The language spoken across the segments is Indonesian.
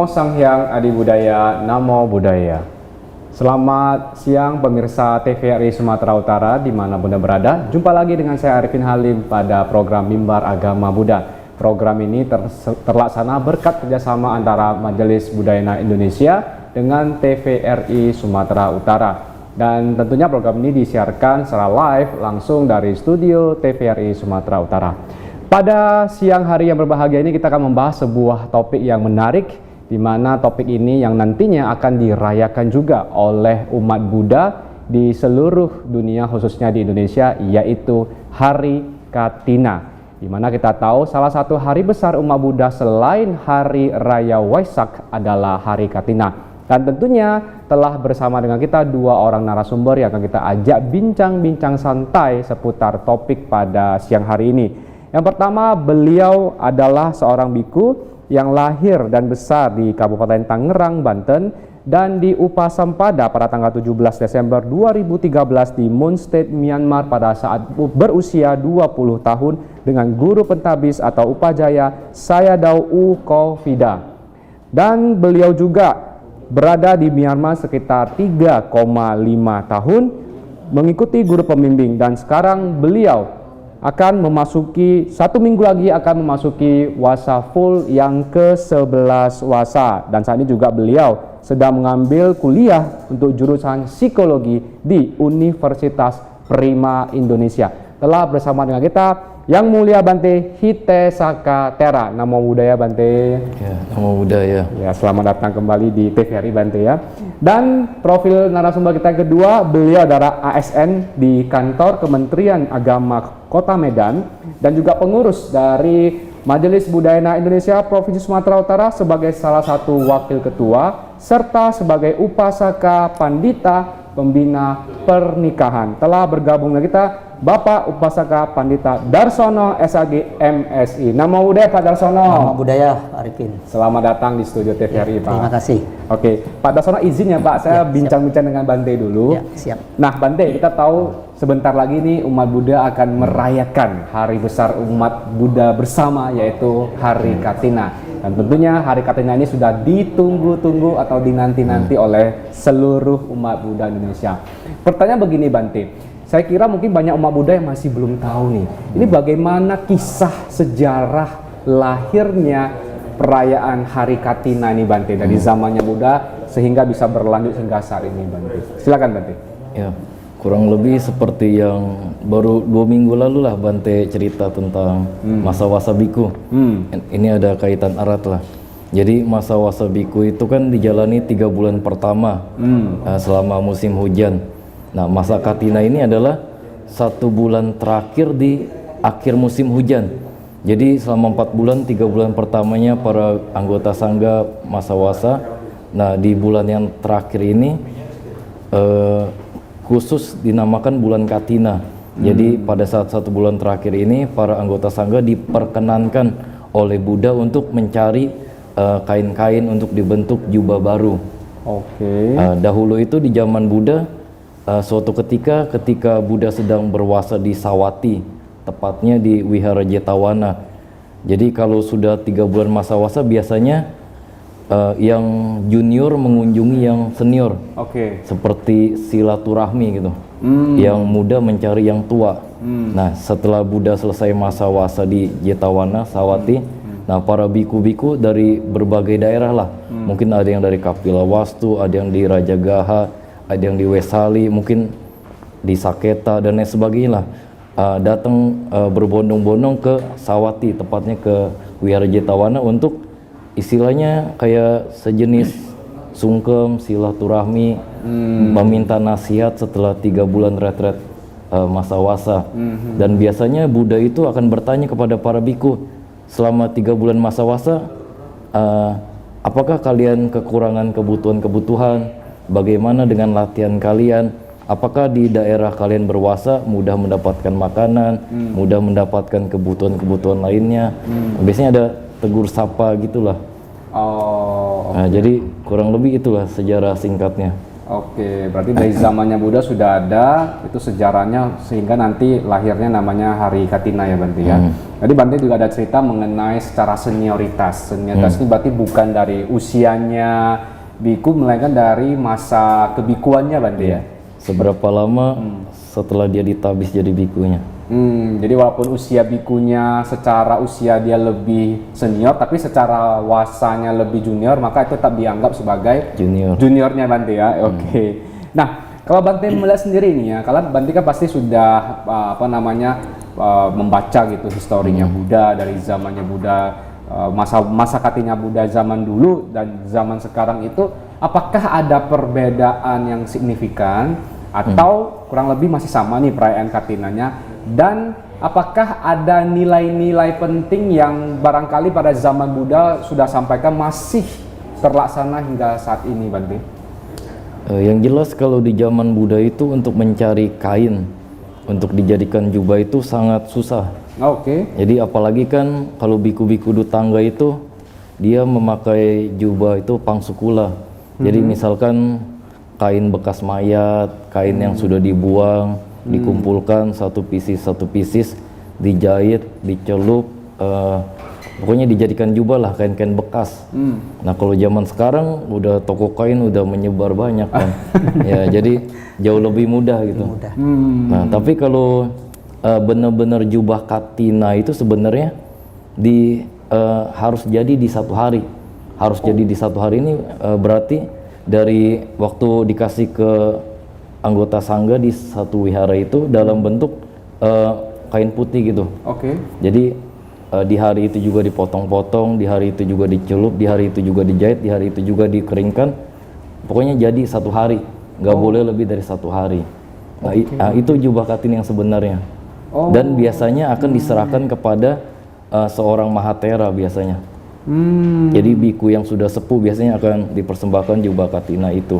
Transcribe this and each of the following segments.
Namo Sang Hyang Adi Budaya, Namo Buddhaya. Selamat siang pemirsa TVRI Sumatera Utara dimanapun Anda berada. Jumpa lagi dengan saya Arifin Halim pada program Mimbar Agama Buddha. Program ini terlaksana berkat kerjasama antara Majelis Budayana Indonesia dengan TVRI Sumatera Utara. Dan tentunya program ini disiarkan secara live langsung dari studio TVRI Sumatera Utara. Pada siang hari yang berbahagia ini kita akan membahas sebuah topik yang menarik, di mana topik ini yang nantinya akan dirayakan juga oleh umat Buddha di seluruh dunia, khususnya di Indonesia, yaitu Hari Katina. Di mana kita tahu salah satu hari besar umat Buddha selain Hari Raya Waisak adalah Hari Katina. Dan tentunya telah bersama dengan kita dua orang narasumber yang akan kita ajak bincang-bincang santai seputar topik pada siang hari ini. Yang pertama, beliau adalah seorang biku yang lahir dan besar di Kabupaten Tangerang, Banten, dan di Upasampada pada tanggal 17 Desember 2013 di Mon State, Myanmar pada saat berusia 20 tahun dengan guru pentabis atau upajaya Sayadaw U Kofida. Dan beliau juga berada di Myanmar sekitar 3,5 tahun mengikuti guru pembimbing, dan sekarang beliau akan memasuki, 1 minggu lagi akan memasuki wasa full yang ke-11 wasa. Dan saat ini juga beliau sedang mengambil kuliah untuk jurusan psikologi di Universitas Prima Indonesia. Telah bersama dengan kita Yang Mulia Bante Hitesaka Tera. Namo Buddhaya Bante. Ya, Namo Buddhaya. Ya, selamat datang kembali di TVRI Bante ya. Dan profil narasumber kita yang kedua, beliau adalah ASN di kantor Kementerian Agama Kota Medan dan juga pengurus dari Majelis Budayana Indonesia Provinsi Sumatera Utara sebagai salah satu wakil ketua serta sebagai upasaka pandita pembina pernikahan. Telah bergabung dengan kita Bapak Upasaka Pandita Darsono SAG MSI. Namo Buddhaya Pak Darsono. Namo Buddhaya Arifin. Selamat datang di studio TVRI Pak. Terima kasih. Oke, Pak Darsono izin ya Pak, saya bincang-bincang dengan Bante dulu. Ya, siap. Nah Bante, kita tahu sebentar lagi nih umat Buddha akan merayakan hari besar umat Buddha bersama, yaitu Hari Katina. Dan tentunya Hari Katina ini sudah ditunggu-tunggu atau dinanti-nanti oleh seluruh umat Buddha Indonesia. Pertanyaan begini Bante, saya kira mungkin banyak umat Buddha yang masih belum tahu nih, ini bagaimana kisah sejarah lahirnya perayaan Hari Katina ini Bante dari zamannya Buddha sehingga bisa berlanjut hingga saat ini Bante. Silakan Bante. Ya, kurang lebih seperti yang baru 2 minggu lalu lah Bante cerita tentang masa wasa biku. Ini ada kaitan erat lah. Jadi masa wasa biku itu kan dijalani 3 bulan pertama selama musim hujan. Nah, masa Katina ini adalah 1 bulan terakhir di akhir musim hujan. Jadi selama 4 bulan, 3 bulan pertamanya para anggota sangga masa wasa. Nah, di bulan yang terakhir ini khusus dinamakan bulan Katina. Jadi pada saat 1 bulan terakhir ini para anggota sangga diperkenankan oleh Buddha untuk mencari kain-kain untuk dibentuk jubah baru. Oke. Dahulu itu di zaman Buddha, suatu ketika Buddha sedang berwasa di Sawati, tepatnya di Wihara Jetawana. Jadi kalau sudah 3 bulan masa wasa biasanya yang junior mengunjungi yang senior. Oke. Seperti silaturahmi gitu. Yang muda mencari yang tua. Nah, setelah Buddha selesai masa wasa di Jetawana, Sawati, nah para biku-biku dari berbagai daerah lah. Mungkin ada yang dari Kapilawastu, ada yang di Rajagaha, ada yang di Wesali, mungkin di Saketa dan lain sebagainya lah, datang berbondong-bondong ke Sawati, tepatnya ke Wihara Jetawana untuk istilahnya kayak sejenis sungkem, silaturahmi, meminta nasihat setelah 3 bulan retret masa wasa. Dan biasanya Buddha itu akan bertanya kepada para biku, selama 3 bulan masa wasa, apakah kalian kekurangan kebutuhan-kebutuhan? Bagaimana dengan latihan kalian? Apakah di daerah kalian berwasa mudah mendapatkan makanan, mudah mendapatkan kebutuhan-kebutuhan lainnya? Biasanya ada tegur sapa gitulah. Oh. Nah, jadi kurang lebih itulah sejarah singkatnya. Oke. Oke, berarti dari zamannya Buddha sudah ada itu sejarahnya sehingga nanti lahirnya namanya Hari Katina ya Bante ya. Jadi Bante juga ada cerita mengenai secara senioritas. Senioritas ini berarti bukan dari usianya biku melainkan dari masa kebikuannya Bante ya. Seberapa lama setelah dia ditabis jadi bikunya. Jadi walaupun usia bikunya secara usia dia lebih senior, tapi secara wasanya lebih junior, maka itu tetap dianggap sebagai juniornya Bante ya. Oke. Nah, kalau Bante melihat sendiri nih ya, kalau Bante kan pasti sudah membaca gitu historinya Buddha dari zamannya Buddha, masa Katina Buddha zaman dulu dan zaman sekarang itu, apakah ada perbedaan yang signifikan atau kurang lebih masih sama nih perayaan Katinanya? Dan apakah ada nilai-nilai penting yang barangkali pada zaman Buddha sudah sampaikan masih terlaksana hingga saat ini Bante? Yang jelas kalau di zaman Buddha itu untuk mencari kain untuk dijadikan jubah itu sangat susah. Oke. Jadi apalagi kan kalau biku-biku di tangga itu dia memakai jubah itu pangsukula. Jadi misalkan kain bekas mayat, kain yang sudah dibuang, dikumpulkan satu pieces dijahit, dicelup, pokoknya dijadikan jubah lah, kain-kain bekas. Nah kalau zaman sekarang udah toko kain udah menyebar banyak kan. Ya jadi jauh lebih mudah gitu. Nah tapi kalau benar-benar jubah Katina itu sebenarnya harus jadi di satu hari. Jadi di satu hari ini berarti dari waktu dikasih ke anggota sangga di satu wihara itu dalam bentuk kain putih gitu. Oke. Jadi di hari itu juga dipotong-potong, di hari itu juga dicelup, di hari itu juga dijahit, di hari itu juga dikeringkan. Pokoknya jadi satu hari, nggak boleh lebih dari satu hari. Nah, itu jubah Katina yang sebenarnya. Dan biasanya akan diserahkan kepada seorang mahatera biasanya. Jadi biku yang sudah sepuh biasanya akan dipersembahkan jubah Katina itu.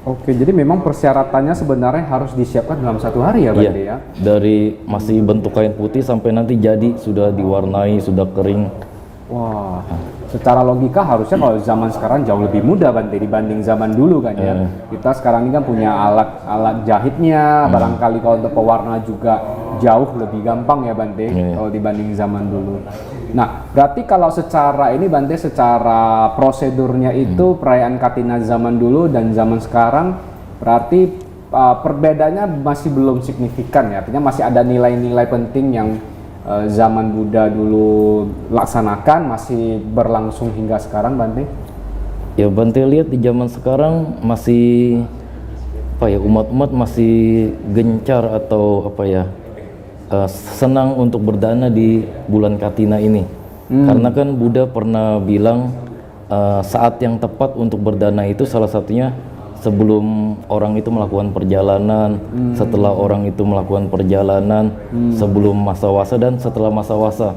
Oke, jadi memang persyaratannya sebenarnya harus disiapkan dalam satu hari ya Bante ya? Dari masih bentuk kain putih sampai nanti jadi sudah diwarnai, sudah kering. Wah, secara logika harusnya kalau zaman sekarang jauh lebih mudah Bante dibanding zaman dulu kan ya. Kita sekarang ini kan punya alat jahitnya, barangkali kalau untuk pewarna juga jauh lebih gampang ya Bante kalau dibanding zaman dulu. Nah, berarti kalau secara ini Bante, secara prosedurnya itu perayaan Katina zaman dulu dan zaman sekarang berarti perbedaannya masih belum signifikan ya, artinya masih ada nilai-nilai penting yang zaman Buddha dulu laksanakan masih berlangsung hingga sekarang Bante? Ya Bante lihat di zaman sekarang masih umat-umat masih gencar atau senang untuk berdana di bulan Katina ini. Karena kan Buddha pernah bilang saat yang tepat untuk berdana itu salah satunya sebelum orang itu melakukan perjalanan, setelah orang itu melakukan perjalanan, sebelum masa wasa dan setelah masa wasa.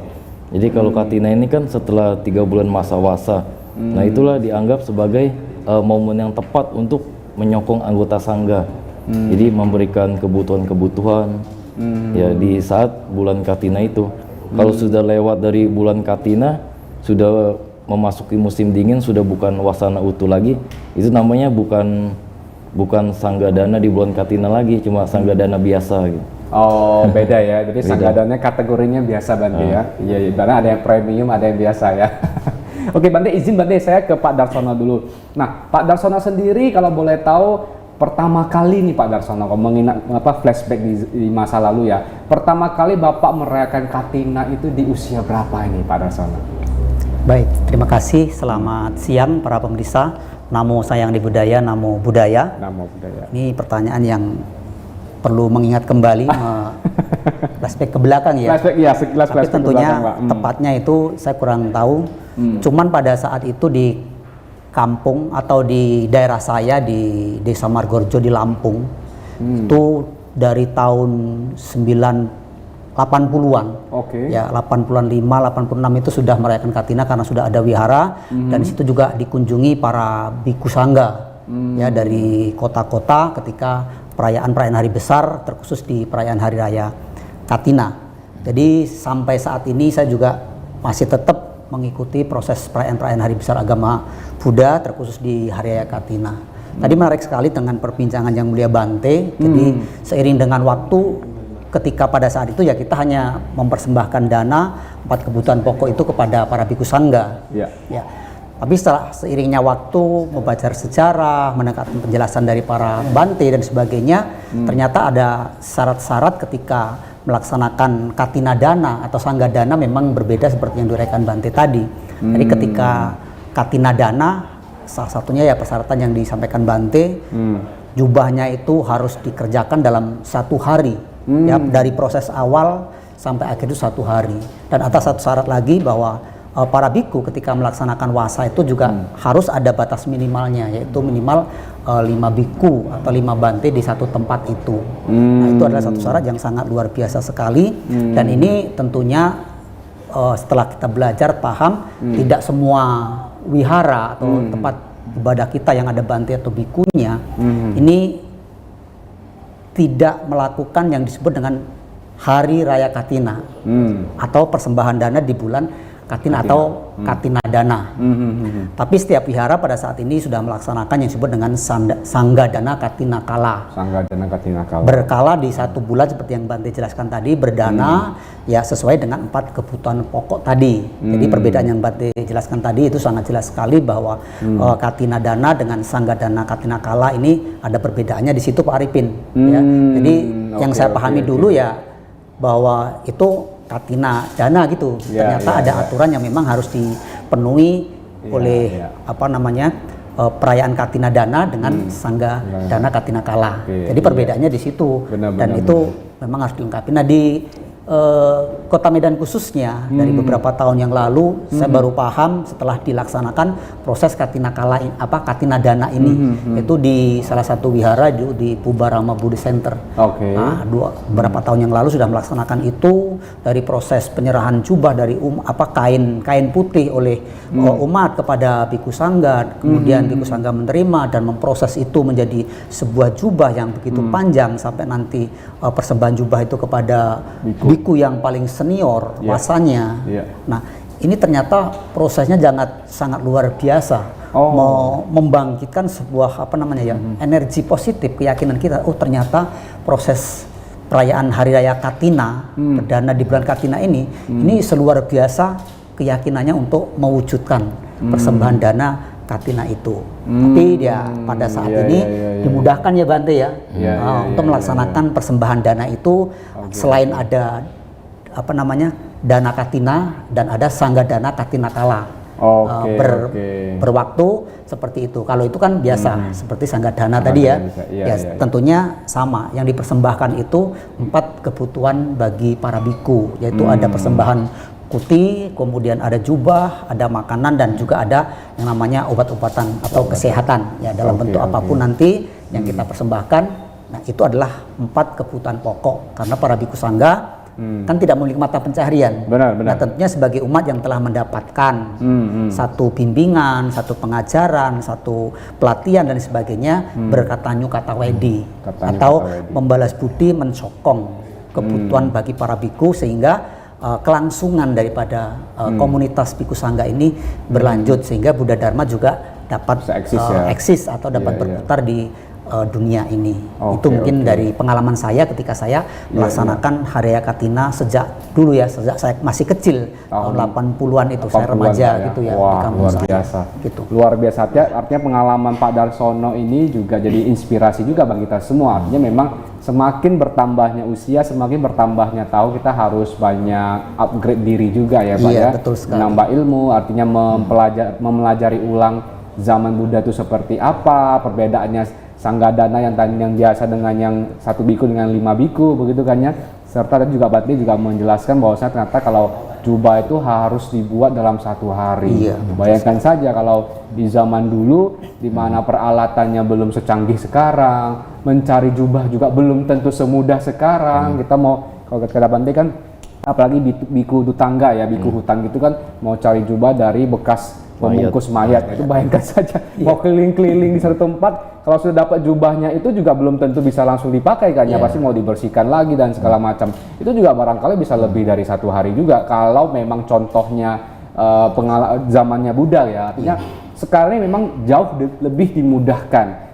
Jadi kalau Katina ini kan setelah 3 bulan masa wasa. Nah itulah dianggap sebagai momen yang tepat untuk menyokong anggota sangga. Jadi memberikan kebutuhan-kebutuhan ya di saat bulan Katina itu. Kalau sudah lewat dari bulan Katina, sudah memasuki musim dingin, sudah bukan wasana utuh lagi, itu namanya bukan sanggadana di bulan Katina lagi, cuma sanggadana biasa gitu. Oh beda ya, jadi sanggadana kategorinya biasa Bante ya. Iya, karena ada yang premium, ada yang biasa ya. Oke Bante, izin Bante saya ke Pak Darsono dulu. Nah Pak Darsono sendiri kalau boleh tahu, pertama kali nih Pak Darsono, kalau mengingat flashback di masa lalu ya, pertama kali Bapak merayakan Katina itu di usia berapa ini Pak Darsono? Baik, terima kasih. Selamat siang para pemirsa. Namo Sayang di Budaya, Namo Buddhaya. Namo Buddhaya. Ini pertanyaan yang perlu mengingat kembali, flashback ke belakang ya. Flashback ya, sekilas tapi flashback tentunya ke belakang, Pak. Tepatnya itu saya kurang tahu. Cuman pada saat itu di kampung atau di daerah saya di Desa Margorjo di Lampung, itu dari tahun 80-an. Ya, 85, 86 itu sudah merayakan Katina karena sudah ada wihara dan di situ juga dikunjungi para biku sangga ya dari kota-kota ketika perayaan hari besar, terkhusus di perayaan hari raya Katina. Jadi sampai saat ini saya juga masih tetap mengikuti proses perayaan hari besar agama Buddha terkhusus di hari raya Katina. Tadi menarik sekali dengan perbincangan yang mulia Bante. Jadi seiring dengan waktu, ketika pada saat itu ya kita hanya mempersembahkan dana 4 kebutuhan pokok itu kepada para bhikkhu sangga. Ya. Ya. Tapi setelah seiringnya waktu, membaca sejarah, mendengarkan penjelasan dari para Bante dan sebagainya, ternyata ada syarat-syarat ketika melaksanakan katina dana atau sangga dana memang berbeda seperti yang diuraikan Bante tadi. Jadi ketika katina dana, salah satunya ya persyaratan yang disampaikan Bante, jubahnya itu harus dikerjakan dalam 1 hari, ya, dari proses awal sampai akhir itu 1 hari. Dan atas satu syarat lagi bahwa para biku ketika melaksanakan wasa itu juga harus ada batas minimalnya, yaitu minimal 5 biku atau 5 bante di satu tempat itu. Nah, itu adalah satu syarat yang sangat luar biasa sekali. Dan ini tentunya setelah kita belajar paham, tidak semua wihara atau tempat ibadah kita yang ada bante atau bikunya ini tidak melakukan yang disebut dengan hari raya katina atau persembahan dana di bulan katina atau katina dana. Tapi setiap wihara pada saat ini sudah melaksanakan yang disebut dengan sangga dana katina kala. Sangga dana katina kala. Berkala di 1 bulan seperti yang Bante jelaskan tadi, berdana ya sesuai dengan 4 kebutuhan pokok tadi. Jadi perbedaan yang Bante jelaskan tadi itu sangat jelas sekali bahwa katina dana dengan sangga dana katina kala ini ada perbedaannya di situ Pak Arifin. Ya. Jadi yang saya pahami dulu ya bahwa itu katina dana gitu, ternyata ada aturan yang memang harus dipenuhi oleh apa namanya perayaan katina dana dengan sangga dana katina kala. Jadi perbedaannya di situ, dan itu memang harus dilengkapi. Nah di Kota Medan khususnya dari beberapa tahun yang lalu saya baru paham setelah dilaksanakan proses katina kala katina dana ini, itu di salah satu wihara di Pubarama Buddhist Center. Nah, beberapa tahun yang lalu sudah melaksanakan itu, dari proses penyerahan jubah dari kain putih oleh umat kepada bhikkhu sangga, kemudian bhikkhu sangga menerima dan memproses itu menjadi sebuah jubah yang begitu panjang sampai nanti persembahan jubah itu kepada biku yang paling senior masanya. Nah, ini ternyata prosesnya sangat luar biasa. Mau membangkitkan sebuah energi positif, keyakinan kita. Oh, ternyata proses perayaan hari raya Katina perdana di bulan Katina ini seluar biasa keyakinannya untuk mewujudkan persembahan dana Katina itu. Tapi dia pada saat ini dimudahkan ya Bante ya, untuk melaksanakan persembahan dana itu. Selain ada dana katina dan ada sangga dana katina kala. Berwaktu seperti itu. Kalau itu kan biasa seperti sangga dana tadi ya. Tentunya sama. Yang dipersembahkan itu 4 kebutuhan bagi para biku, yaitu ada persembahan kuti, kemudian ada jubah, ada makanan, dan juga ada yang namanya obat-obatan atau kesehatan ya dalam bentuk apapun nanti yang kita persembahkan. Nah, itu adalah 4 kebutuhan pokok karena para bhikkhu sangga kan tidak memiliki mata pencaharian. Nah, tentunya sebagai umat yang telah mendapatkan satu bimbingan, satu pengajaran, satu pelatihan dan sebagainya, berkata kata wedi atau membalas budi, mensokong kebutuhan bagi para bhikkhu sehingga kelangsungan daripada komunitas bhikkhu sangga ini berlanjut sehingga Buddha Dharma juga dapat eksis atau dapat berputar di dunia ini. Itu mungkin dari pengalaman saya ketika saya melaksanakan hari raya Katina sejak dulu ya, sejak saya masih kecil, tahun 80-an itu saya remaja gitu ya. Wah, luar biasa. Gitu. Luar biasa, artinya pengalaman Pak Darsono ini juga jadi inspirasi juga bagi kita semua. Artinya memang semakin bertambahnya usia, semakin bertambahnya tahu, kita harus banyak upgrade diri juga ya Pak ya. Betul sekali. Menambah ilmu, artinya mempelajari ulang zaman Buddha itu seperti apa, perbedaannya sangga dana yang biasa dengan yang 1 biku dengan 5 biku begitu kan ya. Serta tadi juga Bante juga menjelaskan bahwasanya ternyata kalau jubah itu harus dibuat dalam 1 hari. Bayangkan saja kalau di zaman dulu di mana peralatannya belum secanggih sekarang, mencari jubah juga belum tentu semudah sekarang. Kita mau, kalau kata Bante kan, apalagi biku tutangga ya, biku hutan gitu kan, mau cari jubah dari bekas membungkus mayat. Itu bayangkan saja mau keliling-keliling di satu tempat, kalau sudah dapat jubahnya itu juga belum tentu bisa langsung dipakai kan ya, pasti mau dibersihkan lagi dan segala macam. Itu juga barangkali bisa lebih dari 1 hari juga kalau memang contohnya zamannya Buddha ya. Artinya sekarang ini memang jauh lebih dimudahkan.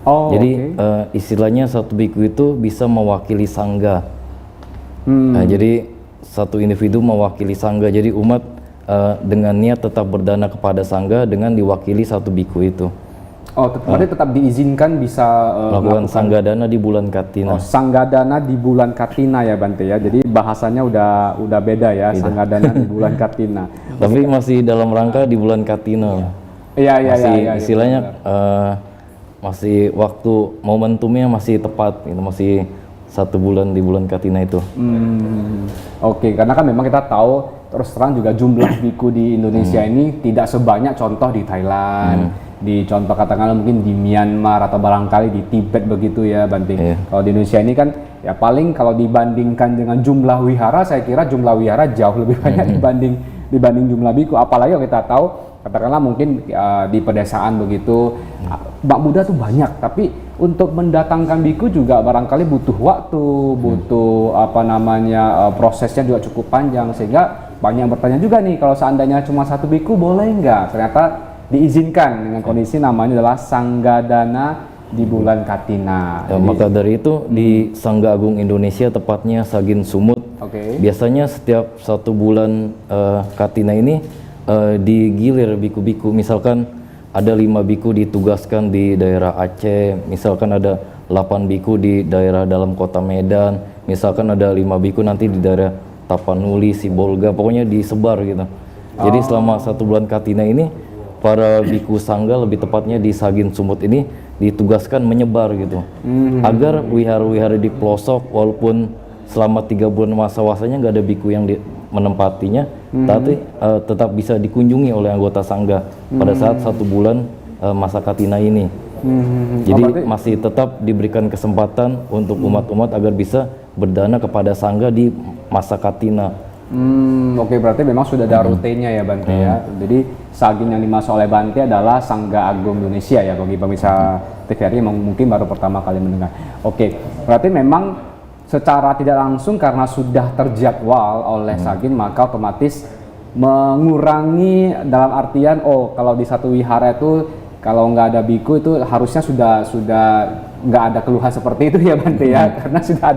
Oh, Jadi istilahnya satu biku itu bisa mewakili sangga. Nah, jadi satu individu mewakili sangga. Jadi umat dengan niat tetap berdana kepada sangga dengan diwakili satu biku itu. Oh, berarti tetap diizinkan bisa Melakukan sanggadana di bulan Katina. sanggadana di bulan Katina ya Bante ya. Jadi bahasanya udah beda ya, sanggadana di bulan Katina. Tapi masih dalam rangka di bulan Katina. Iya. Masih istilahnya masih waktu momentumnya masih tepat, itu masih 1 bulan di bulan Katina itu. Oke, karena kan memang kita tahu terus terang juga jumlah biku di Indonesia ini tidak sebanyak contoh di Thailand, di contoh katakanlah mungkin di Myanmar atau barangkali di Tibet begitu ya Bante. Kalau di Indonesia ini kan ya paling kalau dibandingkan dengan jumlah wihara, saya kira jumlah wihara jauh lebih banyak dibanding jumlah biku. Apalagi kalau kita tahu katakanlah mungkin di pedesaan begitu Mak Buddha tuh banyak, tapi untuk mendatangkan biku juga barangkali butuh waktu, butuh prosesnya juga cukup panjang, sehingga banyak yang bertanya juga nih, kalau seandainya cuma 1 biku boleh nggak? Ternyata diizinkan dengan kondisi namanya adalah sanggadana di bulan Katina. Ya, maka dari itu di Sangga Agung Indonesia, tepatnya Sagin Sumut, biasanya setiap 1 bulan Katina ini digilir biku-biku. Misalkan ada 5 biku ditugaskan di daerah Aceh, misalkan ada 8 biku di daerah dalam kota Medan, misalkan ada 5 biku nanti di daerah Tapanuli, Sibolga, pokoknya disebar gitu. Jadi selama 1 bulan Katina ini para biku sangga, lebih tepatnya di Sagin Sumut ini, ditugaskan menyebar gitu, agar wihara-wihara di pelosok walaupun selama 3 bulan masa-wasanya nggak ada biku yang menempatinya, tapi tetap bisa dikunjungi oleh anggota sangga pada saat 1 bulan masa Katina ini. Jadi masih tetap diberikan kesempatan untuk umat-umat agar bisa berdana kepada sangga di masa Katina. Oke, berarti memang sudah ada rutenya ya Bante ya. Jadi Sagin yang dimaksud oleh Bante adalah Sangga Agung Indonesia ya, bagi pemirsa TVRI yang mungkin baru pertama kali mendengar. Oke, berarti memang secara tidak langsung karena sudah terjadwal oleh Sagin, maka otomatis mengurangi dalam artian kalau di satu wihara itu kalau nggak ada biku itu harusnya sudah nggak ada keluhan seperti itu ya Bante ya, karena sudah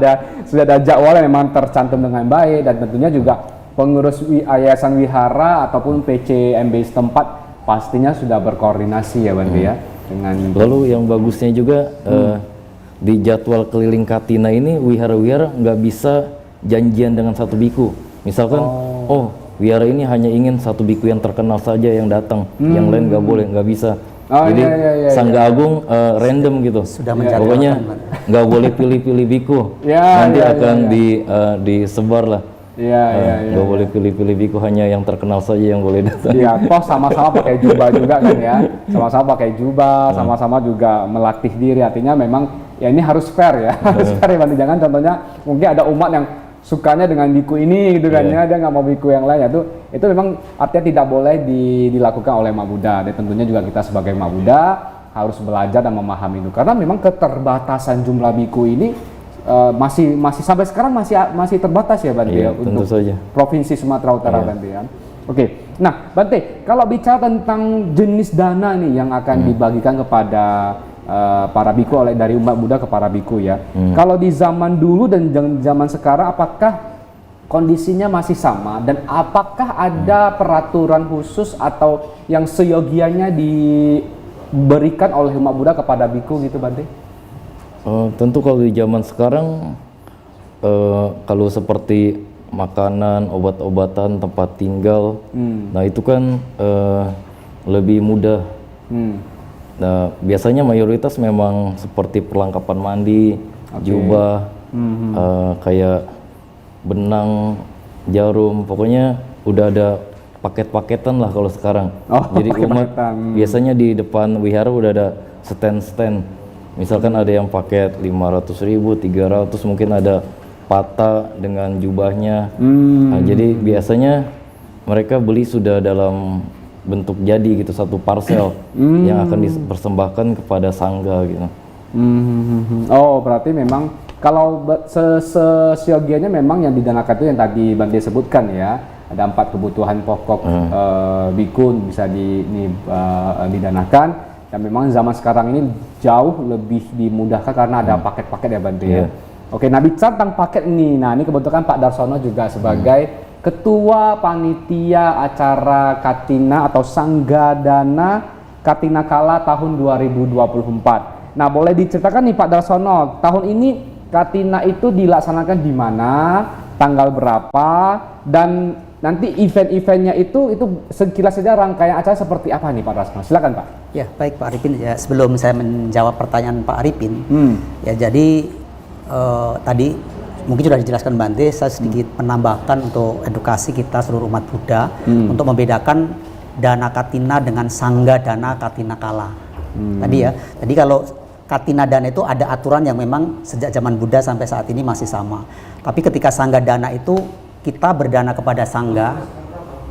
ada jadwal yang memang tercantum dengan baik, dan tentunya juga pengurus yayasan wihara ataupun PCMB setempat pastinya sudah berkoordinasi ya Bante ya dengan. Lalu yang bagusnya juga di jadwal keliling Katina ini wihara-wihara nggak bisa janjian dengan 1 biku. Misalkan wihara ini hanya ingin 1 biku yang terkenal saja yang datang, yang lain nggak boleh, nggak bisa. Jadi Sangga Agung random gitu. Pokoknya nggak boleh pilih-pilih biku. Nanti akan disebar lah. Nggak boleh pilih-pilih biku, hanya yang terkenal saja yang boleh datang. Iya, toh sama-sama pakai jubah juga kan ya. Sama-sama pakai jubah, sama-sama juga melatih diri. Artinya memang ya ini harus fair ya. Harus fair ya Bante. Jangan contohnya mungkin ada umat yang sukanya dengan biku ini gitu kan ya, dia nggak mau biku yang lain, itu memang artinya tidak boleh dilakukan oleh Mak Buddha. Dan tentunya juga kita sebagai Mak Buddha harus belajar dan memahami itu, karena memang keterbatasan jumlah biku ini masih sampai sekarang masih terbatas ya Bante ya, untuk Provinsi Sumatera Utara Bante ya. Oke, nah Bante, kalau bicara tentang jenis dana nih yang akan dibagikan kepada para biku dari umat Buddha ke para biku ya. Kalau di zaman dulu dan zaman sekarang, apakah kondisinya masih sama, dan apakah ada peraturan khusus atau yang seyogianya diberikan oleh umat Buddha kepada biku gitu Bante? Tentu kalau di zaman sekarang kalau seperti makanan, obat-obatan, tempat tinggal, nah itu kan lebih mudah. Nah, biasanya mayoritas memang seperti perlengkapan mandi, jubah, kayak benang, jarum, pokoknya udah ada paket-paketan lah kalau sekarang. Jadi umat biasanya di depan wihara udah ada stand-stand. Misalkan ada yang paket 500.000, 300, mungkin ada pata dengan jubahnya. Nah, jadi biasanya mereka beli sudah dalam bentuk jadi gitu, 1 parsel yang akan dipersembahkan kepada sangga gitu. Berarti memang kalau seyogianya memang yang didanakan itu yang tadi Bante sebutkan ya, ada 4 kebutuhan pokok biku bisa didanakan, dan memang zaman sekarang ini jauh lebih dimudahkan karena ada paket-paket ya Bante ya. Iya. Oke, nah bicara tentang paket ini, nah ini kebetulan Pak Darsono juga sebagai Ketua Panitia Acara Katina atau Sanggadana Katina Kala tahun 2024. Nah, boleh diceritakan nih Pak Darsono, tahun ini Katina itu dilaksanakan di mana, tanggal berapa, dan nanti event-eventnya itu sekilas saja rangkaian acara seperti apa nih Pak Darsono? Silakan Pak. Ya, baik Pak Arifin. Ya, sebelum saya menjawab pertanyaan Pak Arifin, ya jadi tadi mungkin sudah dijelaskan Bante, saya sedikit menambahkan untuk edukasi kita seluruh umat Buddha untuk membedakan dana katina dengan sangga dana katina kala. Tadi ya, jadi kalau katina dana itu ada aturan yang memang sejak zaman Buddha sampai saat ini masih sama. Tapi ketika sangga dana itu kita berdana kepada sangga,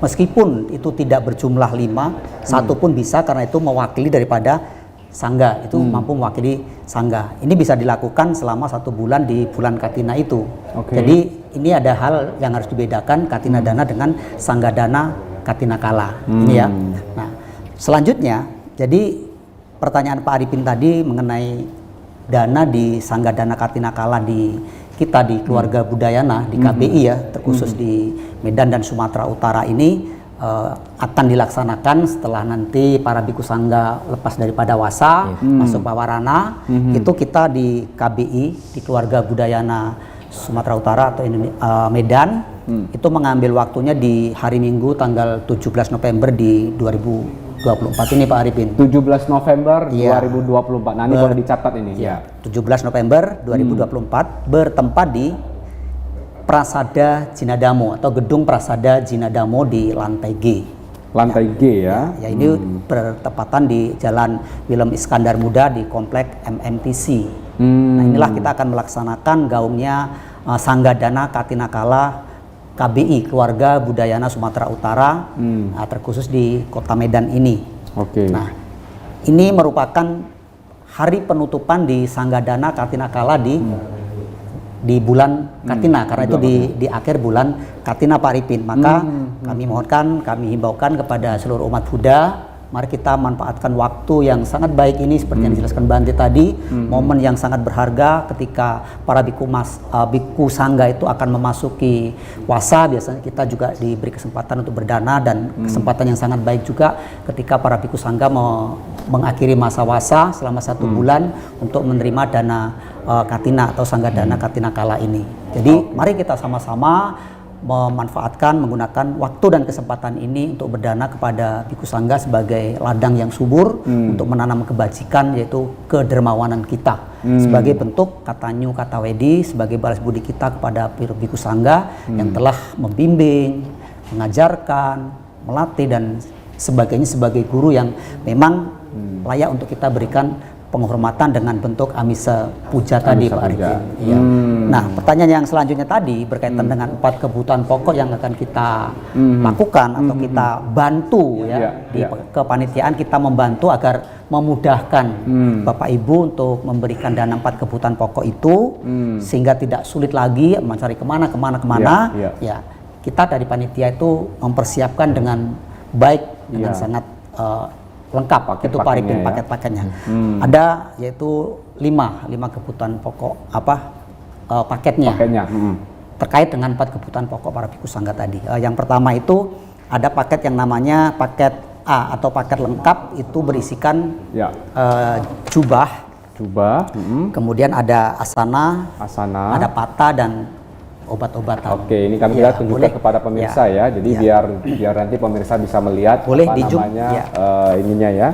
meskipun itu tidak berjumlah 5, satu pun bisa karena itu mewakili daripada sangga, itu mampu mewakili sangga. Ini bisa dilakukan selama 1 bulan di bulan katina itu. Jadi ini ada hal yang harus dibedakan katina dana dengan sangga dana katina kala. Ini ya. Nah, selanjutnya, jadi pertanyaan Pak Arifin tadi mengenai dana di sangga dana katina kala di kita di keluarga Budayana di KBI ya, terkhusus di Medan dan Sumatera Utara ini akan dilaksanakan setelah nanti para biku sangga lepas daripada wasa masuk pawarana. Itu kita di KBI di keluarga Budayana Sumatera Utara atau Medan itu mengambil waktunya di hari Minggu tanggal 17 November di 2024 ini Pak Arifin. 17 November 2024. Nah, ini boleh dicatat ini. Ya. 17 November 2024 bertempat di Prasada Jinadamo atau Gedung Prasada Jinadamo di lantai G. Lantai G ya. Ya, ini bertepatan di Jalan Willem Iskandar Muda di Komplek MMTC. Nah, inilah kita akan melaksanakan gaungnya Sanggadana Katina Kala KBI Keluarga Budayana Sumatera Utara, terkhusus di Kota Medan ini. Nah, ini merupakan hari penutupan di Sanggadana Katina Kala di bulan Katina, karena itu di akhir bulan Katina Pak Arifin. Maka kami himbaukan kepada seluruh umat Buddha, mari kita manfaatkan waktu yang sangat baik ini seperti yang dijelaskan Bante tadi, momen yang sangat berharga ketika para biku sangga itu akan memasuki wasa. Biasanya kita juga diberi kesempatan untuk berdana, dan kesempatan yang sangat baik juga ketika para biku sangga mengakhiri masa wasa selama 1 bulan untuk menerima dana katina atau sangga dana katina kala ini. Jadi mari kita sama-sama memanfaatkan, menggunakan waktu dan kesempatan ini untuk berdana kepada biku sangga sebagai ladang yang subur untuk menanam kebajikan, yaitu kedermawanan kita sebagai bentuk katanyu kata wedi, sebagai balas budi kita kepada biku sangga yang telah membimbing, mengajarkan, melatih dan sebagainya sebagai guru yang memang layak untuk kita berikan penghormatan dengan bentuk amisa puja tadi Pak Arifin. Ya. Nah, pertanyaan yang selanjutnya tadi berkaitan dengan 4 kebutuhan pokok yang akan kita lakukan atau kita bantu di kepanitiaan, kita membantu agar memudahkan Bapak Ibu untuk memberikan dana 4 kebutuhan pokok itu sehingga tidak sulit lagi mencari kemana. Ya, kita dari panitia itu mempersiapkan dengan baik, dengan sangat lengkap itu Pak Arifin paket-paketnya. Ada yaitu 5 kebutuhan pokok paketnya. Terkait dengan 4 kebutuhan pokok para biku sangga tadi. Yang pertama itu ada paket yang namanya paket A atau paket lengkap, itu berisikan jubah, kemudian ada asana, ada pata dan obat-obatan. Oke, ini kami tunjukkan kepada pemirsa ya. Jadi biar nanti pemirsa bisa melihat ininya ya.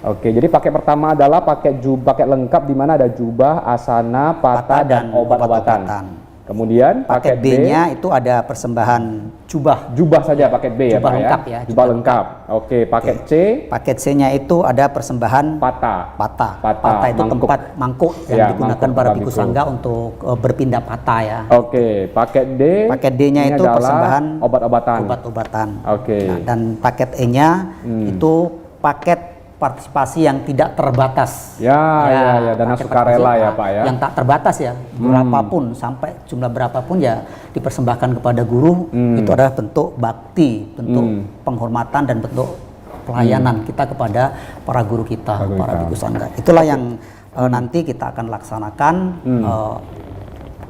Oke, jadi paket pertama adalah paket lengkap di mana ada jubah, asana, pata dan obat-obatan. Kemudian paket B-nya itu ada persembahan jubah saja, paket B jubah ya, lengkap Pak ya. Jubah lengkap. Oke, paket C. Paket C-nya itu ada persembahan pata itu tempat mangkuk yang digunakan para biku sangga untuk berpindah pata ya. Oke, paket D. Paket D-nya itu persembahan obat-obatan. Oke. Nah, dan paket E-nya itu paket partisipasi yang tidak terbatas. Dana sukarela ya Pak ya. Yang tak terbatas ya, berapapun sampai jumlah berapapun ya dipersembahkan kepada guru. Itu adalah bentuk bakti, bentuk penghormatan dan bentuk pelayanan kita kepada para guru kita, para biku sangga. Itulah yang nanti kita akan laksanakan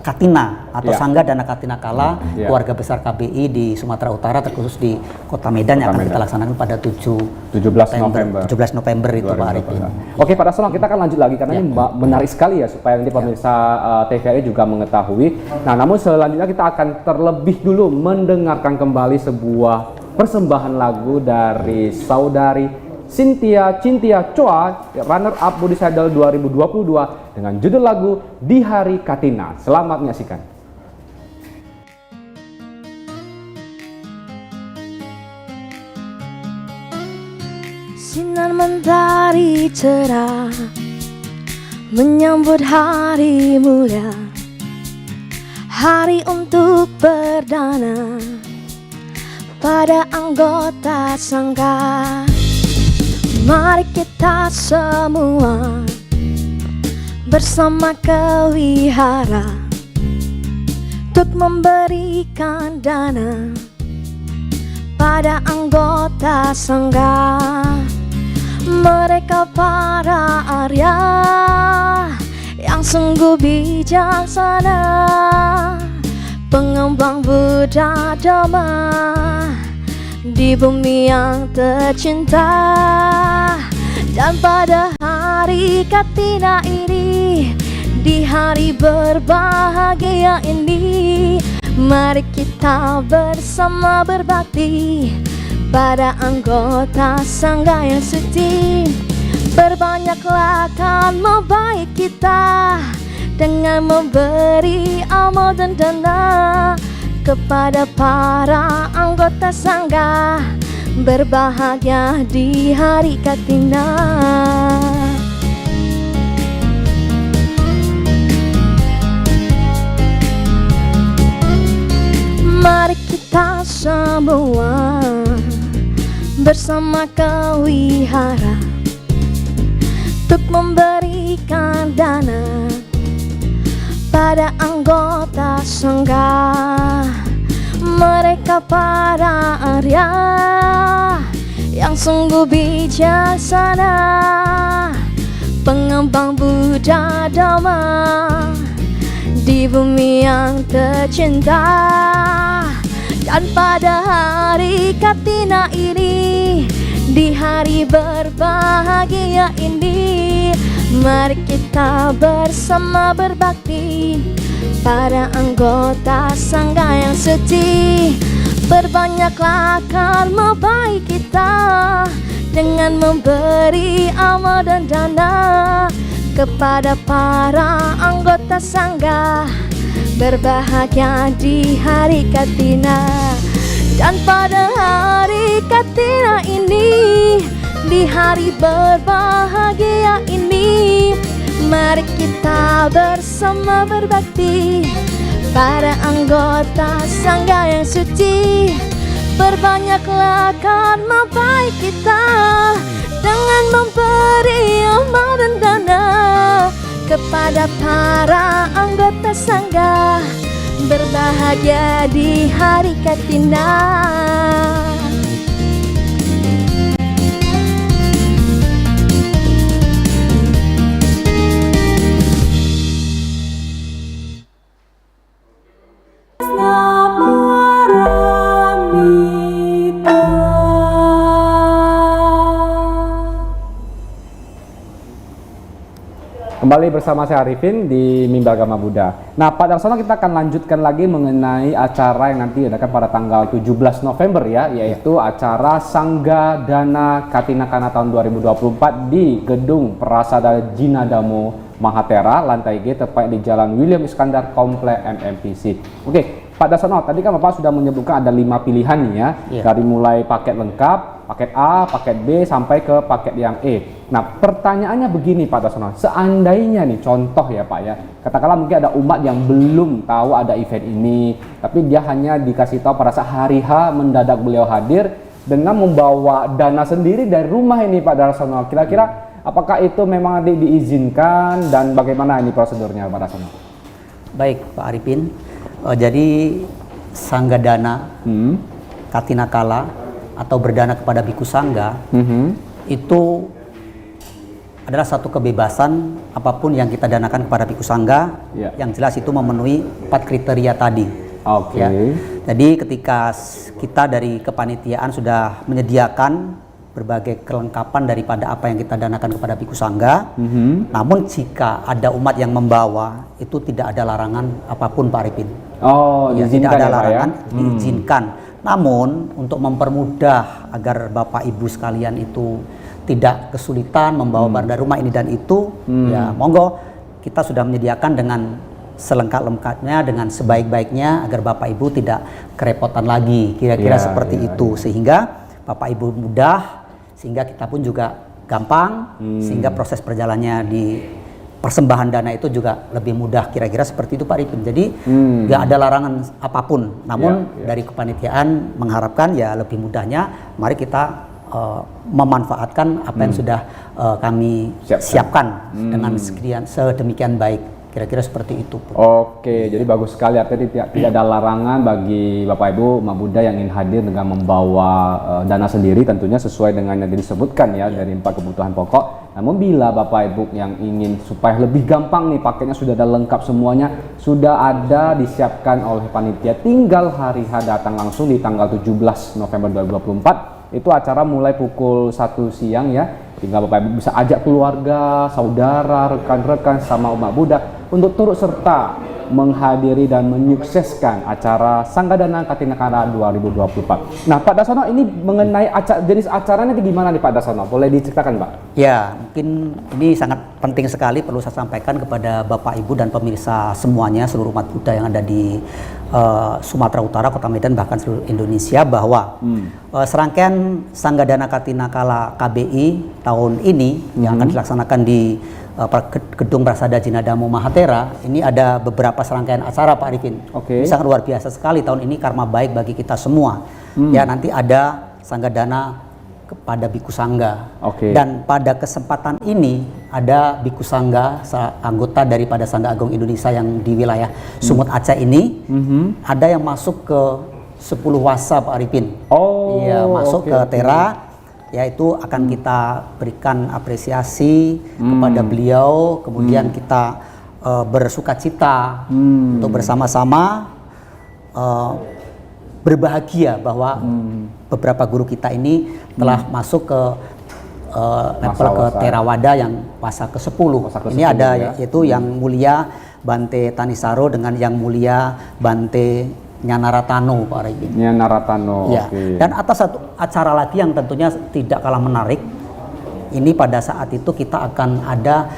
Katina atau Sangga Dana Katina Kala keluarga besar KBI di Sumatera Utara, terkhusus di Kota Medan yang akan kita laksanakan pada 17 November itu Pak Arifin. Oke Pak Darsono, kita akan lanjut lagi karena ini menarik sekali ya supaya nanti pemirsa TVRI juga mengetahui. Nah, namun selanjutnya kita akan terlebih dulu mendengarkan kembali sebuah persembahan lagu dari saudari Cynthia Choa, runner up Budi Idol 2022 dengan judul lagu Di Hari Katina. Selamat menyaksikan. Sinar mentari cerah menyambut hari mulia, hari untuk berdana pada anggota sangga. Mari kita semua bersama ke wihara untuk memberikan dana pada anggota sangga. Mereka para Arya yang sungguh bijaksana, pengembang Buddha Dhamma di bumi yang tercinta. Dan pada hari Katina ini, di hari berbahagia ini, mari kita bersama berbakti pada anggota sangga yang suci. Berbanyaklah karma baik kita dengan memberi amal dan dana kepada para anggota sangga, berbahagia di hari Katina. Mari kita semua bersama ke wihara untuk memberikan dana pada anggota sangga. Mereka para Arya yang sungguh bijaksana, pengembang Buddha Dhamma di bumi yang tercinta. Dan pada hari Katina ini, di hari berbahagia ini, mari kita bersama berbakti pada anggota sangga yang suci. Berbanyaklah karma baik kita dengan memberi amal dan dana kepada para anggota sangga, berbahagia di hari Katina. Dan pada hari Katina ini, di hari berbahagia ini, mari kita bersama berbakti para anggota sangga yang suci. Berbanyaklah karma baik kita dengan memberi amal dan dana kepada para anggota sangga, berbahagia di hari Katina. Kembali bersama saya Arifin di Mimbar Agama Buddha. Nah Pak Darsono, kita akan lanjutkan lagi mengenai acara yang nanti diadakan pada tanggal 17 November ya, yaitu acara Sangga Dana Katina Kala tahun 2024 di Gedung Prasada Jinadamo Mahatera, lantai G, tepat di Jalan William Iskandar, Komplek MMPC. Oke, Pak Darsono, tadi kan Bapak sudah menyebutkan ada 5 pilihan nih ya, dari mulai paket lengkap, paket A, paket B, sampai ke paket yang E. Nah, pertanyaannya begini Pak Darsono, seandainya nih contoh ya Pak ya, katakanlah mungkin ada umat yang belum tahu ada event ini, tapi dia hanya dikasih tahu pada saat hari H mendadak beliau hadir dengan membawa dana sendiri dari rumah ini Pak Darsono. Kira-kira apakah itu memang diizinkan dan bagaimana ini prosedurnya Pak Darsono? Baik Pak Arifin, jadi Sangga Dana Katina Kala atau berdana kepada biku sangga itu adalah satu kebebasan apapun yang kita danakan kepada biku sangga, yang jelas itu memenuhi 4 kriteria tadi. Oke. Jadi ketika kita dari kepanitiaan sudah menyediakan berbagai kelengkapan daripada apa yang kita danakan kepada biku sangga, namun jika ada umat yang membawa, itu tidak ada larangan apapun Pak Arifin. Oh, ya, tidak ada larangan, diizinkan. Namun untuk mempermudah agar Bapak Ibu sekalian itu tidak kesulitan membawa barang dari rumah ini dan itu, ya monggo, kita sudah menyediakan dengan selengkap-lengkapnya, dengan sebaik-baiknya agar Bapak Ibu tidak kerepotan lagi, kira-kira seperti itu, sehingga Bapak Ibu mudah, sehingga kita pun juga gampang, sehingga proses perjalanannya di persembahan dana itu juga lebih mudah, kira-kira seperti itu Pak Arifin. Jadi nggak ada larangan apapun, namun dari kepanitiaan mengharapkan ya lebih mudahnya, mari kita memanfaatkan apa yang sudah kami siapkan dengan sedemikian baik, kira-kira seperti itu. Oke, jadi bagus sekali, artinya tidak ada larangan bagi Bapak Ibu umat Buddha yang ingin hadir dengan membawa dana sendiri, tentunya sesuai dengan yang disebutkan ya dari 4 kebutuhan pokok. Namun bila Bapak Ibu yang ingin supaya lebih gampang nih pakainya sudah ada lengkap semuanya, sudah ada disiapkan oleh panitia, tinggal hari H datang langsung di tanggal 17 November 2024. Itu acara mulai pukul 1 siang ya. Tinggal Bapak Ibu bisa ajak keluarga, saudara, rekan-rekan sama umat Buddha untuk turut serta menghadiri dan menyukseskan acara Sanggadana Katinakara 2024. Nah, Pak Dasono, ini mengenai jenis acaranya itu gimana nih Pak Dasono? Boleh diceritakan, Pak? Ya, mungkin ini sangat penting sekali, perlu saya sampaikan kepada Bapak Ibu dan pemirsa semuanya, seluruh umat Buddha yang ada di Sumatera Utara, Kota Medan, bahkan seluruh Indonesia, bahwa serangkaian Sanggadana Katinakala KBI tahun ini yang akan dilaksanakan di Gedung Prasada Jinadamo Mahatera, ini ada beberapa serangkaian acara Pak Arifin. Ini sangat luar biasa sekali tahun ini, karma baik bagi kita semua. Ya, nanti ada Sanggadana kepada Biku Sangga. Dan pada kesempatan ini ada Biku Sangga, anggota daripada Sangga Agung Indonesia yang di wilayah Sumut Aceh ini, ada yang masuk ke 10 wasa Pak Arifin. Iya, masuk ke Tera. Yaitu akan kita berikan apresiasi kepada beliau, kemudian kita bersukacita untuk bersama-sama berbahagia bahwa beberapa guru kita ini telah masuk ke level ke Theravada yang wasa ke-10. Ini ada yaitu yang mulia Bante Tanisaro dengan yang mulia Bante Nyanaratano Pak Arifin. Nyanaratano, ya. Dan atas satu acara lagi yang tentunya tidak kalah menarik, ini pada saat itu kita akan ada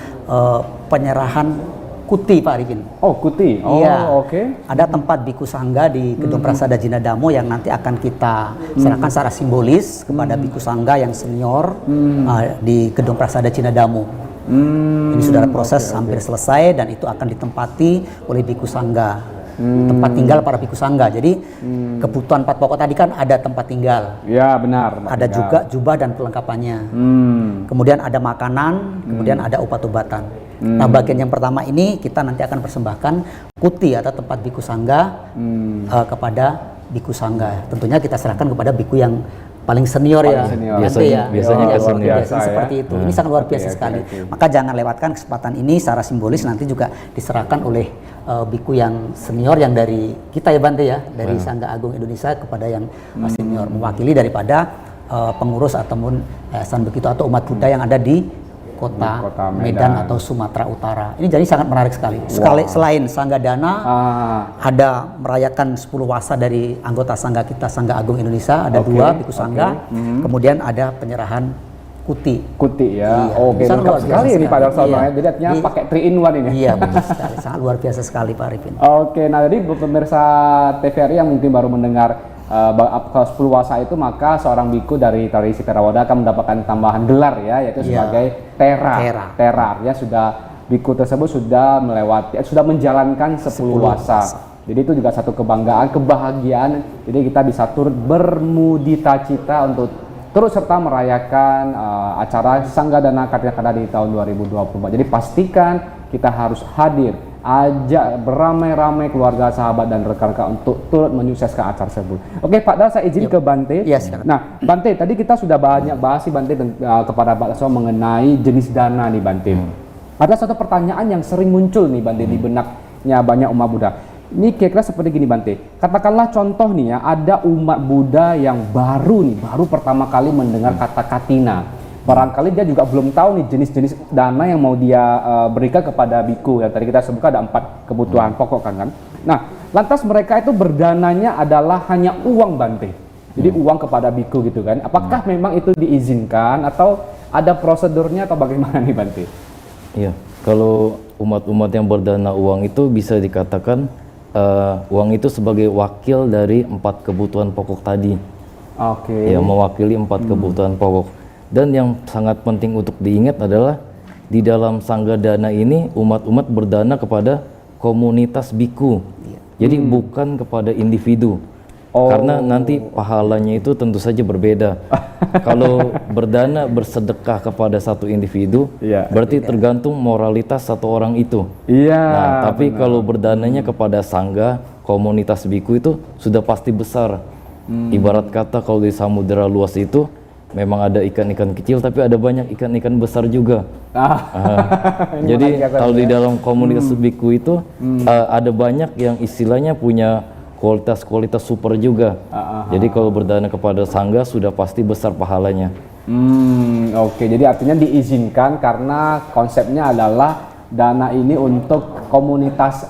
penyerahan kuti Pak Arifin. Oh, kuti? Iya. Ada tempat Biku Sangga di Gedung Prasada Jinadamo yang nanti akan kita serahkan secara simbolis kepada Biku Sangga yang senior di Gedung Prasada Jinadamo. Ini sudah proses hampir selesai dan itu akan ditempati oleh Biku Sangga. Tempat tinggal para biku sangga. Jadi kebutuhan 4 pokok tadi kan ada tempat tinggal. Ya, benar. Ada juga jubah dan perlengkapannya. Kemudian ada makanan, kemudian ada obat-obatan. Nah, bagian yang pertama ini kita nanti akan persembahkan kuti atau tempat biku sangga kepada biku sangga. Tentunya kita serahkan kepada biku yang paling senior ya. Biasanya seperti itu. Ini sangat luar biasa sekali. Maka jangan lewatkan kesempatan ini secara simbolis, nanti juga diserahkan oleh biku yang senior yang dari kita ya Bante ya, dari Sangga Agung Indonesia kepada yang senior, mewakili daripada pengurus ataupun yayasan begitu atau umat Buddha yang ada di kota Medan atau Sumatera Utara. Ini jadi sangat menarik sekali. Selain Sanggadana, ada merayakan 10 wasa dari anggota Sangga kita, Sangga Agung Indonesia, ada 2 biku Sangga, kemudian ada penyerahan kuti ya. Lengkap sekali ini Pak Darsono ya. Jadi artinya pakai 3 in 1 ini. Iya, benar sekali. Sangat luar biasa sekali Pak Arifin. Nah jadi pemirsa TVRI yang mungkin baru mendengar 10 wasa itu, maka seorang biku dari tradisi Theravada akan mendapatkan tambahan gelar ya, yaitu sebagai Tera. Ya, biku tersebut sudah menjalankan 10 wasa. Jadi itu juga satu kebanggaan, kebahagiaan. Jadi kita bisa turut bermudita cita untuk turut serta merayakan acara Sanggadana Katinakara di tahun 2024. Jadi pastikan kita harus hadir ajak beramai-ramai keluarga, sahabat dan rekan-rekan untuk turut menyukseskan acara tersebut. Oke Pak Dal, saya izin ke Bante. Iya, silakan. Nah Bante, tadi kita sudah banyak bahas sih Bante kepada Pak Daso mengenai jenis dana nih Bante. Ada satu pertanyaan yang sering muncul nih Bante di benaknya banyak umat Buddha. Ini kira-kira seperti gini Bante, katakanlah contoh nih ya, ada umat Buddha yang baru pertama kali mendengar kata katina. Barangkali dia juga belum tahu nih jenis-jenis dana yang mau dia berikan kepada biku. Yang tadi kita sebutkan ada 4 kebutuhan pokok kan. Nah, lantas mereka itu berdananya adalah hanya uang Bante. Jadi uang kepada biku gitu kan. Apakah memang itu diizinkan atau ada prosedurnya atau bagaimana nih Bante? Iya, kalau umat-umat yang berdana uang itu bisa dikatakan uang itu sebagai wakil dari 4 kebutuhan pokok tadi. Oke. Ya, mewakili 4 kebutuhan pokok. Dan yang sangat penting untuk diingat adalah di dalam sangga dana ini umat-umat berdana kepada komunitas biku. Jadi bukan kepada individu. Karena nanti pahalanya itu tentu saja berbeda. Kalau berdana bersedekah kepada satu individu, berarti tergantung moralitas satu orang itu. Nah, tapi kalau berdananya kepada sangga, komunitas biku itu sudah pasti besar. Ibarat kata kalau di samudera luas itu memang ada ikan-ikan kecil, tapi ada banyak ikan-ikan besar juga. Jadi kalau di dalam komunitas biku itu ada banyak yang istilahnya punya kualitas-kualitas super juga. Jadi kalau berdana kepada sangga sudah pasti besar pahalanya. Oke, jadi artinya diizinkan karena konsepnya adalah dana ini untuk komunitas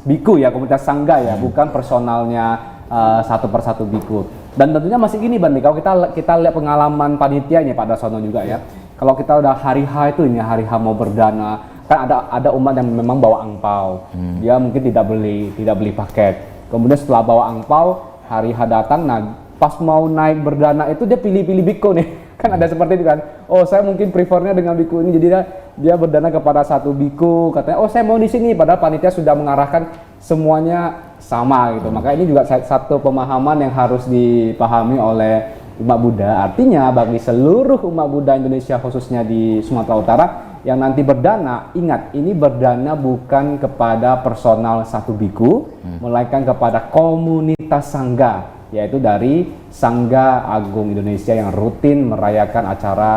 biku ya, komunitas sangga ya, bukan personalnya satu persatu biku. Dan tentunya masih gini Bante, kalau kita lihat pengalaman panitianya Pak Dasono juga ya. Kalau kita udah hari H itu ini hari H mau berdana, kan ada umat yang memang bawa angpau. Dia mungkin tidak beli paket. Kemudian setelah bawa angpau, hari H datang, nah pas mau naik berdana itu dia pilih-pilih biku nih. Kan ada seperti itu kan. Oh, saya mungkin prefernya dengan biku ini, jadi dia berdana kepada satu biku, katanya oh saya mau di sini, padahal panitia sudah mengarahkan semuanya sama gitu. Maka ini juga satu pemahaman yang harus dipahami oleh umat Buddha. Artinya bagi seluruh umat Buddha Indonesia khususnya di Sumatera Utara yang nanti berdana, ingat ini berdana bukan kepada personal satu biku, melainkan kepada komunitas sangga, yaitu dari Sangga Agung Indonesia yang rutin merayakan acara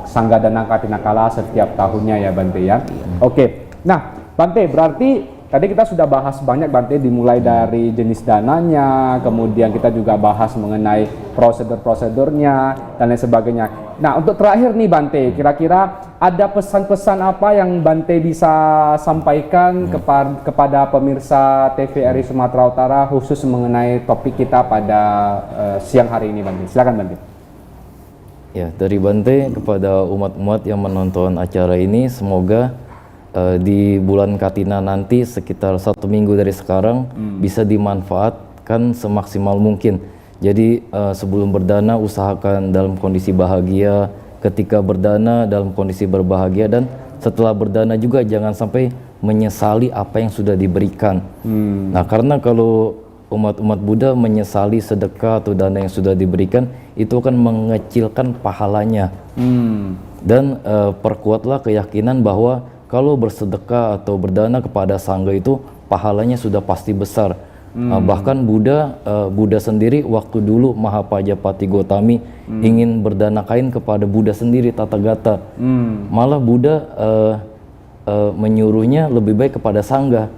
Sangga Dana Katinakala setiap tahunnya ya Bante ya. Oke, nah Bante berarti tadi kita sudah bahas banyak Bante, dimulai dari jenis dananya, kemudian kita juga bahas mengenai prosedur-prosedurnya dan lain sebagainya. Nah untuk terakhir nih Bante, kira-kira ada pesan-pesan apa yang Bante bisa sampaikan kepada pemirsa TVRI Sumatera Utara khusus mengenai topik kita pada siang hari ini Bante? Silakan Bante. Ya, dari Bante kepada umat-umat yang menonton acara ini, semoga di bulan Katina nanti sekitar 1 minggu dari sekarang bisa dimanfaatkan semaksimal mungkin. Jadi sebelum berdana usahakan dalam kondisi bahagia, ketika berdana dalam kondisi berbahagia, dan setelah berdana juga jangan sampai menyesali apa yang sudah diberikan. Nah karena kalau umat-umat Buddha menyesali sedekah atau dana yang sudah diberikan, itu akan mengecilkan pahalanya. Dan perkuatlah keyakinan bahwa kalau bersedekah atau berdana kepada sangga itu pahalanya sudah pasti besar. Bahkan Buddha sendiri waktu dulu Mahapajapati Gotami ingin berdana kain kepada Buddha sendiri Tathagata. Malah Buddha menyuruhnya lebih baik kepada sangga,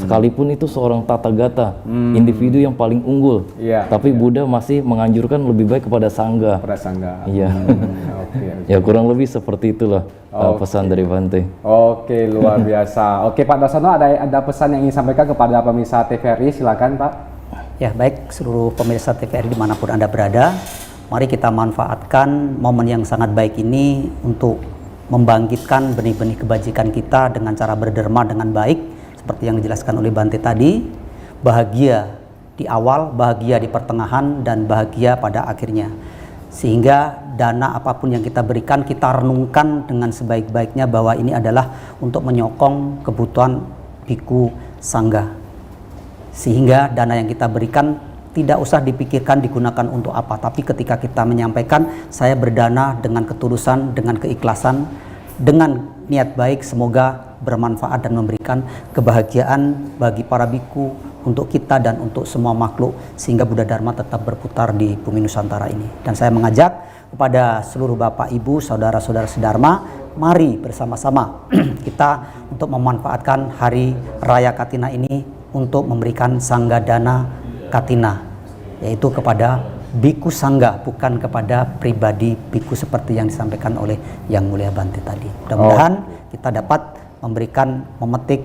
sekalipun itu seorang Tathagata, individu yang paling unggul, tapi Buddha masih menganjurkan lebih baik kepada sangga. Iya. Ya kurang lebih seperti itulah pesan dari Bante. Oke, luar biasa. Oke Pak Dasono, ada pesan yang ingin sampaikan kepada pemirsa TVRI, silakan Pak. Ya baik, seluruh pemirsa TVRI dimanapun Anda berada, mari kita manfaatkan momen yang sangat baik ini untuk membangkitkan benih-benih kebajikan kita dengan cara berderma dengan baik seperti yang dijelaskan oleh Bante tadi. Bahagia di awal, bahagia di pertengahan, dan bahagia pada akhirnya, sehingga dana apapun yang kita berikan kita renungkan dengan sebaik-baiknya bahwa ini adalah untuk menyokong kebutuhan biku sangga, sehingga dana yang kita berikan tidak usah dipikirkan digunakan untuk apa, tapi ketika kita menyampaikan saya berdana dengan ketulusan, dengan keikhlasan, dengan niat baik semoga bermanfaat dan memberikan kebahagiaan bagi para biku, untuk kita dan untuk semua makhluk, sehingga Buddha Dharma tetap berputar di bumi Nusantara ini. Dan saya mengajak kepada seluruh Bapak Ibu, saudara-saudara sedharma, mari bersama-sama kita untuk memanfaatkan Hari Raya Katina ini untuk memberikan Sanggadana Katina, yaitu kepada biku sangga, bukan kepada pribadi biku seperti yang disampaikan oleh Yang Mulia Bante tadi. Mudah-mudahan kita dapat memetik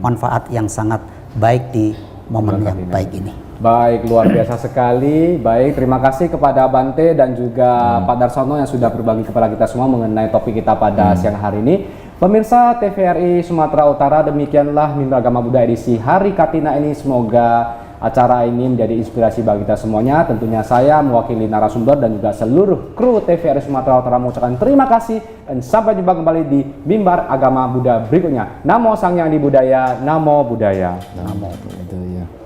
manfaat yang sangat baik di momen yang baik ini. Baik, luar biasa sekali. Baik, terima kasih kepada Bante dan juga Pak Darsono yang sudah berbagi kepada kita semua mengenai topik kita pada siang hari ini. Pemirsa TVRI Sumatera Utara, demikianlah Mimbar Agama Buddha edisi Hari Katina ini. Semoga acara ini menjadi inspirasi bagi kita semuanya. Tentunya saya mewakili narasumber dan juga seluruh kru TVRI Sumatera Utara mengucapkan terima kasih dan sampai jumpa kembali di Mimbar Agama Buddha berikutnya. Namo Sang Hyang Adi Buddhaya, Namo Buddhaya. Namo Buddhaya.